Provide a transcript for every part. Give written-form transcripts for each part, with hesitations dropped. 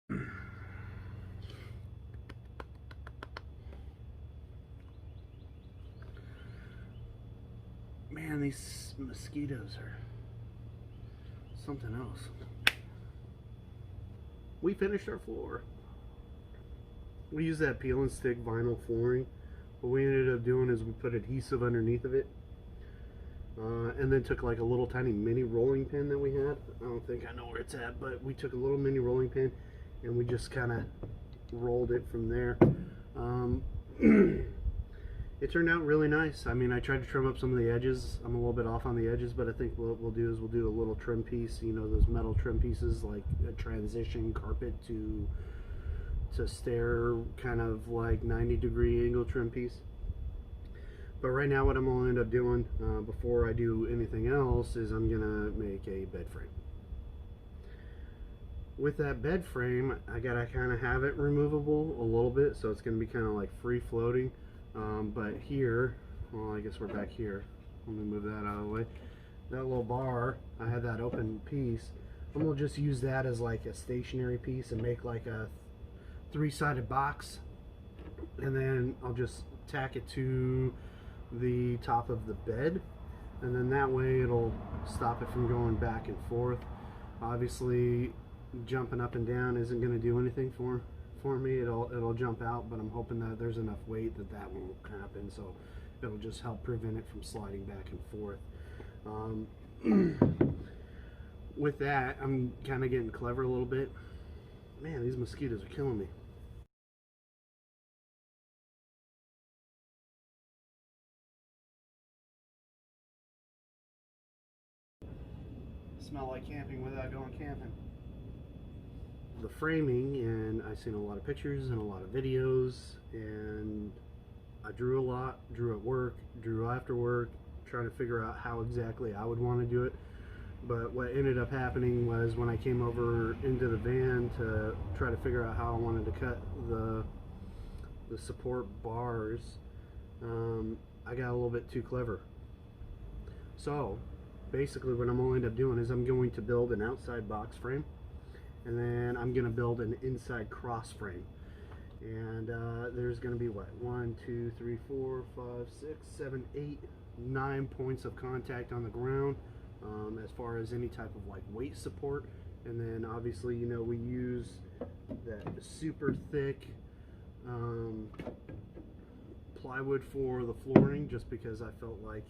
Man, these mosquitoes are something else. We finished our floor. We used that peel and stick vinyl flooring. What we ended up doing is we put adhesive underneath of it, and then took like a little tiny mini rolling pin that we had. I don't think I know where it's at, but we took a little mini rolling pin and we just kind of rolled it from there. It turned out really nice. I mean, I tried to trim up some of the edges. I'm a little bit off on the edges, but I think what we'll do is we'll do a little trim piece, you know, those metal trim pieces, like a transition carpet to stair, kind of like 90-degree angle trim piece. But right now what I'm going to end up doing before I do anything else is I'm going to make a bed frame. With that bed frame, I got to kind of have it removable a little bit, so it's going to be kind of like free floating. But here, well, I guess we're back here. Let me move that out of the way. That little bar, I had that open piece. I'm going to just use that as like a stationary piece and make like a three-sided box, and then I'll just tack it to the top of the bed, and then that way it'll stop it from going back and forth. Obviously jumping up and down isn't going to do anything for me. It'll jump out, but I'm hoping that there's enough weight that won't happen, so it'll just help prevent it from sliding back and forth. With that, I'm kind of getting clever a little bit. Man, these mosquitoes are killing me. Smell like camping without going camping. The framing, and I've seen a lot of pictures and a lot of videos, and I drew a lot, drew at work, drew after work, trying to figure out how exactly I would want to do it. But what ended up happening was when I came over into the van to try to figure out how I wanted to cut the support bars, I got a little bit too clever. So basically what I'm going to end up doing is I'm going to build an outside box frame, and then I'm going to build an inside cross frame. And there's going to be what, 1, 2, 3, 4, 5, 6, 7, 8, 9 points of contact on the ground, as far as any type of like weight support. And then obviously, you know, we use that super thick plywood for the flooring, just because I felt like,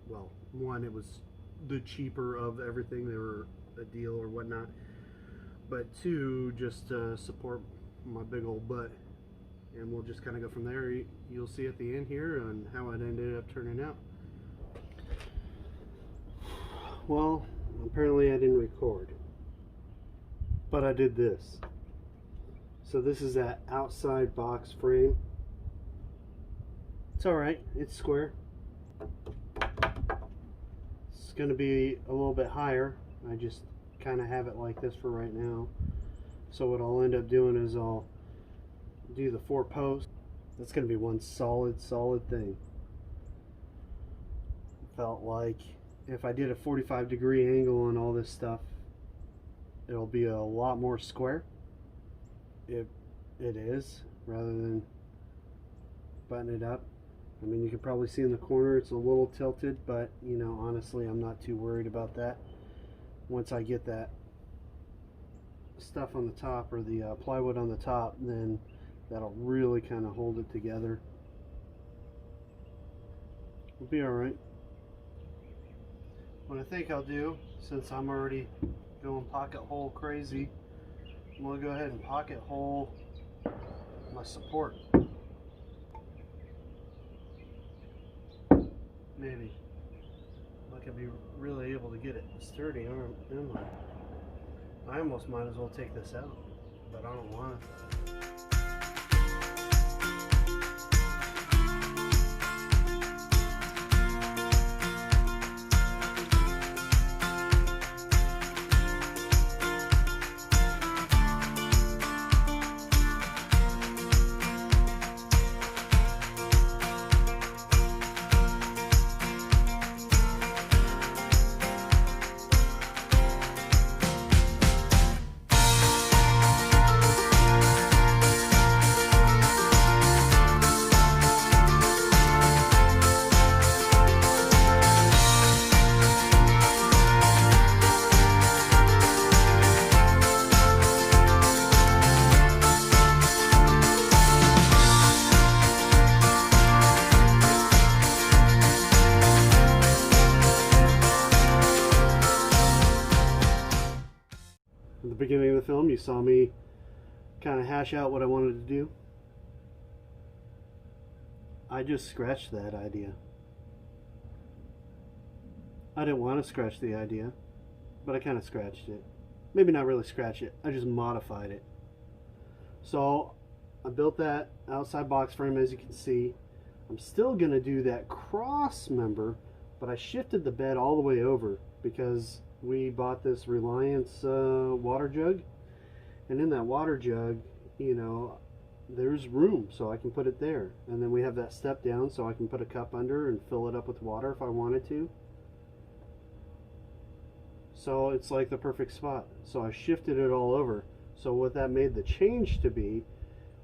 well, one, it was the cheaper of everything, they were a deal or whatnot, but two, just to support my big old butt. And we'll just kind of go from there. You'll see at the end here and how it ended up turning out. Well, apparently I didn't record, but I did this. So this is that outside box frame. It's alright, it's square. It's going to be a little bit higher. I just kind of have it like this for right now. So what I'll end up doing is I'll do the 4 posts. That's going to be one solid thing. Felt like if I did a 45-degree angle on all this stuff, it'll be a lot more square. It is, rather than button it up. I mean, you can probably see in the corner it's a little tilted, but you know, honestly, I'm not too worried about that. Once I get that stuff on the top, or the plywood on the top, then that'll really kind of hold it together. It'll be alright. What I think I'll do, since I'm already going pocket hole crazy, I'm going to go ahead and pocket hole my support. Maybe. I could be really able to get it sturdy, am I? I almost might as well take this out, but I don't want to. you saw me kind of hash out what I wanted to do. I just scratched that idea. I didn't want to scratch the idea, but I kind of scratched it. Maybe not really scratch it, I just modified it. So I built that outside box frame, as you can see. I'm still going to do that cross member, but I shifted the bed all the way over because we bought this Reliance water jug, and in that water jug, you know, there's room so I can put it there, and then we have that step down so I can put a cup under and fill it up with water if I wanted to. So it's like the perfect spot. So I shifted it all over. So what that made the change to be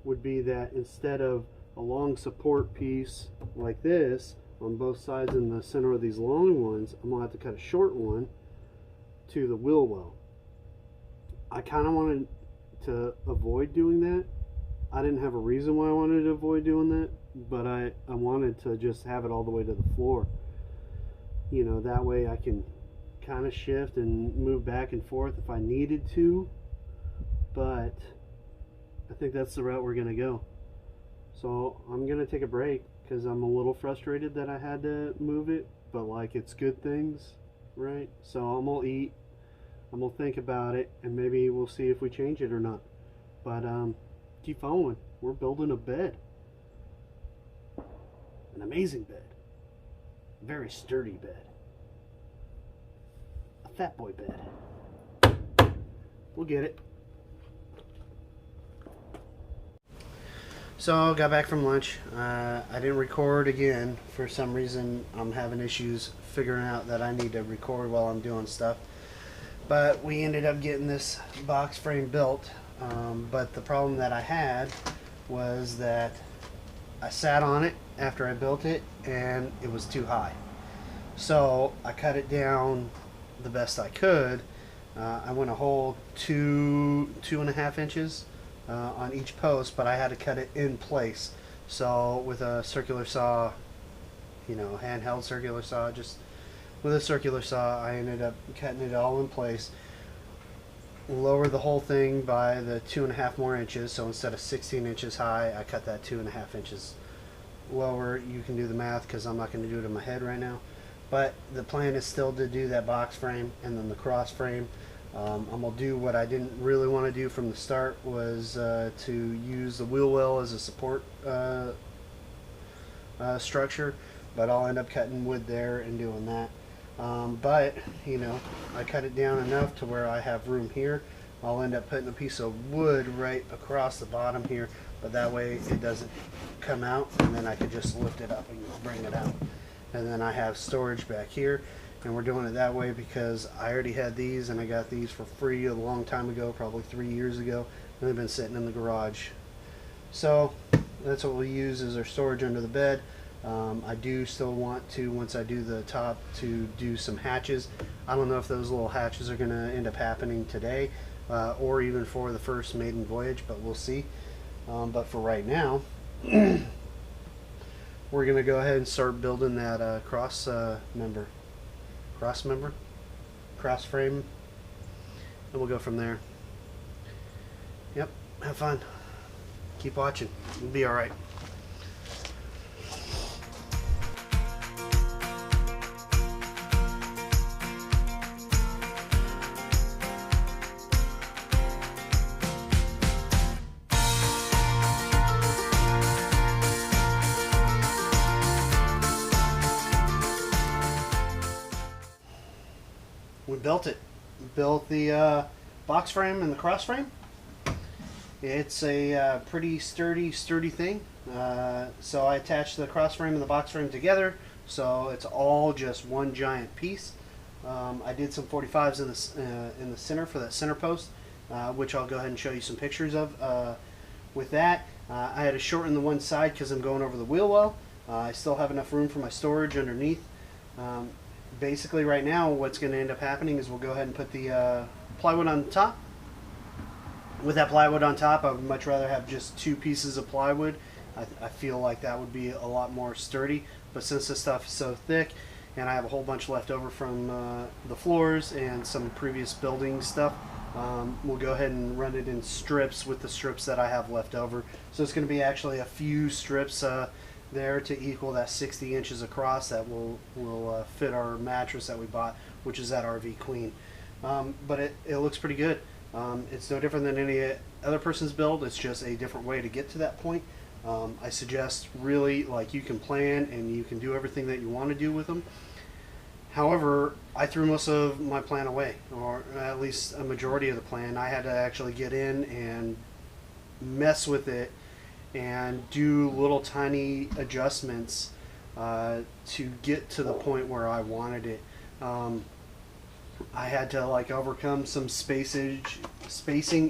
would be that instead of a long support piece like this on both sides in the center of these long ones, I'm gonna have to cut a short one to the wheel well. I kind of wanted to avoid doing that. I didn't have a reason why I wanted to avoid doing that, but I wanted to just have it all the way to the floor. You know, that way I can kind of shift and move back and forth if I needed to, but I think that's the route we're gonna go. So I'm gonna take a break because I'm a little frustrated that I had to move it, but like, it's good things, right? So I'm gonna eat, I'm gonna think about it, and maybe we'll see if we change it or not. But keep following. We're building a bed, an amazing bed, a very sturdy bed. Fat boy bed. We'll get it. So got back from lunch. I didn't record again. For some reason I'm having issues figuring out that I need to record while I'm doing stuff. But we ended up getting this box frame built. But the problem that I had was that I sat on it after I built it and it was too high. So I cut it down the best I could. I went a whole 2.5 inches on each post, but I had to cut it in place. So with a circular saw, you know, handheld circular saw, just with a circular saw, I ended up cutting it all in place. Lower the whole thing by the 2.5 more inches. So instead of 16 inches high, I cut that 2.5 inches lower. You can do the math because I'm not going to do it in my head right now. But the plan is still to do that box frame and then the cross frame. I'm going to do what I didn't really want to do from the start, was to use the wheel well as a support structure, but I'll end up cutting wood there and doing that. But, you know, I cut it down enough to where I have room here. I'll end up putting a piece of wood right across the bottom here, but that way it doesn't come out, and then I could just lift it up and bring it out. And then I have storage back here, and we're doing it that way because I already had these, and I got these for free a long time ago, probably 3 years ago, and they've been sitting in the garage. So that's what we'll use as our storage under the bed. I do still want to, once I do the top, to do some hatches. I don't know if those little hatches are going to end up happening today or even for the first maiden voyage, but we'll see. But for right now, we're going to go ahead and start building that cross frame, and we'll go from there. Yep, have fun. Keep watching. We'll be all right. We built it. We built the box frame and the cross frame. It's a pretty sturdy thing. So I attached the cross frame and the box frame together, so it's all just one giant piece. I did some 45s in the center for that center post, which I'll go ahead and show you some pictures of. With that, I had to shorten the one side because I'm going over the wheel well. I still have enough room for my storage underneath. Basically right now what's going to end up happening is we'll go ahead and put the plywood on top. With that plywood on top, I would much rather have just 2 pieces of plywood. I feel like that would be a lot more sturdy, but since this stuff is so thick and I have a whole bunch left over from the floors and some previous building stuff, We'll go ahead and run it in strips with the strips that I have left over. So it's going to be actually a few strips there to equal that 60 inches across that will fit our mattress that we bought, which is that RV Queen. But it looks pretty good. It's no different than any other person's build. It's just a different way to get to that point. I suggest really, like, you can plan and you can do everything that you want to do with them. However, I threw most of my plan away, or at least a majority of the plan. I had to actually get in and mess with it and do little tiny adjustments to get to the point where I wanted it. I had to like overcome some spacing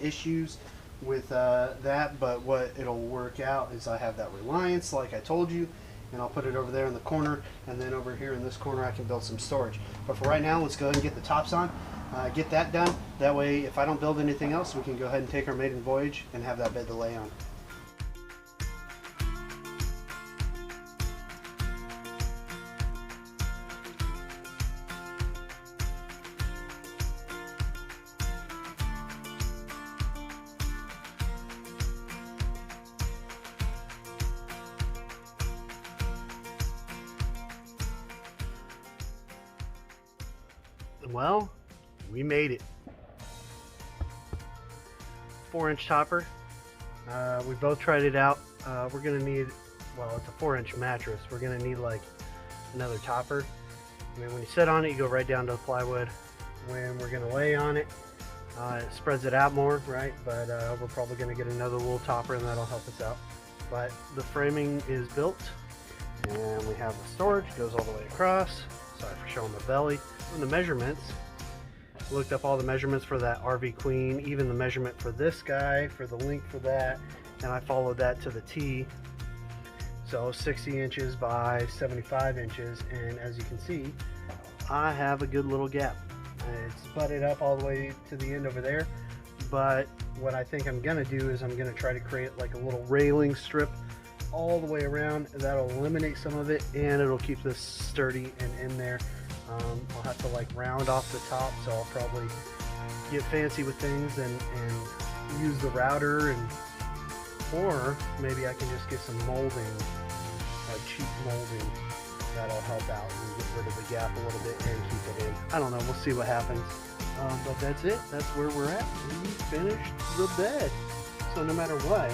issues with that, but what it'll work out is I have that reliance, like I told you, and I'll put it over there in the corner, and then over here in this corner I can build some storage. But for right now, let's go ahead and get the tops on, get that done. That way, if I don't build anything else, we can go ahead and take our maiden voyage and have that bed to lay on. Well, we made it. 4-inch topper. We both tried it out. We're gonna need, well, it's a 4-inch mattress. We're gonna need like another topper. I mean, when you sit on it, you go right down to the plywood. When we're gonna lay on it, it spreads it out more, right? But we're probably gonna get another little topper, and that'll help us out. But the framing is built, and we have the storage, goes all the way across. Sorry for showing my belly. And the measurements, looked up all the measurements for that RV Queen, even the measurement for this guy, for the length for that, and I followed that to the T. So 60 inches by 75 inches, and as you can see, I have a good little gap. It's butted up all the way to the end over there, but what I think I'm gonna do is I'm gonna try to create like a little railing strip all the way around. That'll eliminate some of it, and it'll keep this sturdy and in there. I'll have to like round off the top, so I'll probably get fancy with things and use the router, or maybe I can just get some molding, like cheap molding, that'll help out and get rid of the gap a little bit and keep it in. I don't know, we'll see what happens. But that's it. That's where we're at. We finished the bed. So no matter what,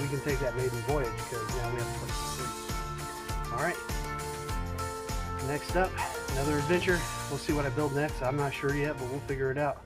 we can take that maiden voyage, because now we have a place to sleep. All right. Next up, another adventure. We'll see what I build next. I'm not sure yet, but we'll figure it out.